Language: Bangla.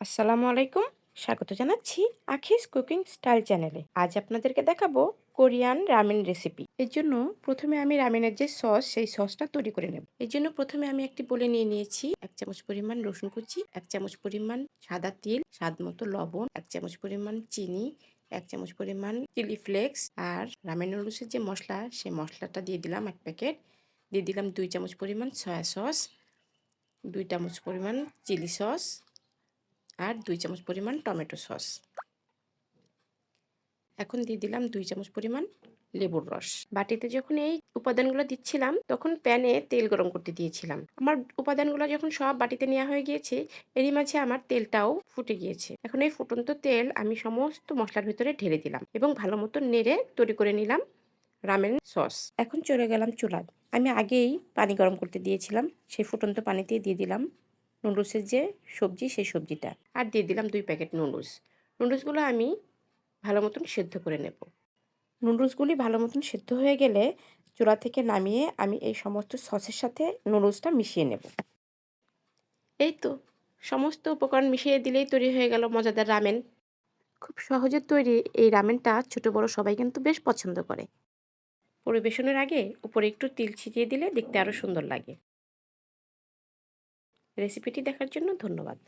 আসসালামু আলাইকুম। স্বাগত জানাচ্ছি আখিস কুকিং স্টাইল চ্যানেলে। আজ আপনাদেরকে দেখাবো কোরিয়ান রামেন রেসিপি। এর জন্য প্রথমে আমি রামেনের যে সস সেই সসটা তৈরি করে নেব। এর জন্য প্রথমে আমি একটি বলে নিয়ে নিয়েছি 1 চামচ পরিমাণ রসুন কুচি, 1 চামচ পরিমাণ সাদা তিল, স্বাদ মতো লবণ, 1 চামচ পরিমাণ চিনি, 1 চামচ পরিমাণ চিলি ফ্লেক্স আর রামেন নুডলসের যে মশলা সেই মশলাটা দিয়ে দিলাম 1 প্যাকেট। দিয়ে দিলাম 2 চামচ পরিমাণ সয়া সস, 2 চামচ পরিমাণ চিলি সস আর 2 চামচ পরিমাণ টমেটো সস। এখন দিয়ে দিলাম 2 চামচ পরিমাণ লেবুর রস। বাটিতে যখন এই উপাদানগুলো দিচ্ছিলাম তখন প্যানে তেল গরম করতে দিয়েছিলাম। আমার উপাদানগুলো যখন সব বাটিতে নেওয়া হয়ে গিয়েছে এরই মাঝে আমার তেলটাও ফুটে গিয়েছে। এখন এই ফুটন্ত তেল আমি সমস্ত মশলার ভিতরে ঢেলে দিলাম এবং ভালো মতো নেড়ে তৈরি করে নিলাম রামেন সস। এখন চলে গেলাম চুলায়। আমি আগেই পানি গরম করতে দিয়েছিলাম, সেই ফুটন্ত পানিতে দিয়ে দিলাম নুডলসের যে সবজি সেই সবজিটা আর দিয়ে দিলাম 2 প্যাকেট নুডলস। নুডলসগুলো আমি ভালো মতন সেদ্ধ করে নেব। নুডলসগুলি ভালো মতন সেদ্ধ হয়ে গেলে চুলা থেকে নামিয়ে আমি এই সমস্ত সসের সাথে নুডলসটা মিশিয়ে নেব। এই তো সমস্ত উপকরণ মিশিয়ে দিলেই তৈরি হয়ে গেল মজাদার রামেন। খুব সহজে তৈরি এই রামেনটা ছোট বড় সবাই কিন্তু বেশ পছন্দ করে। পরিবেশনের আগে উপরে একটু তিল ছিটিয়ে দিলে দেখতে আরও সুন্দর লাগে। রেসিপিটি দেখার জন্য ধন্যবাদ।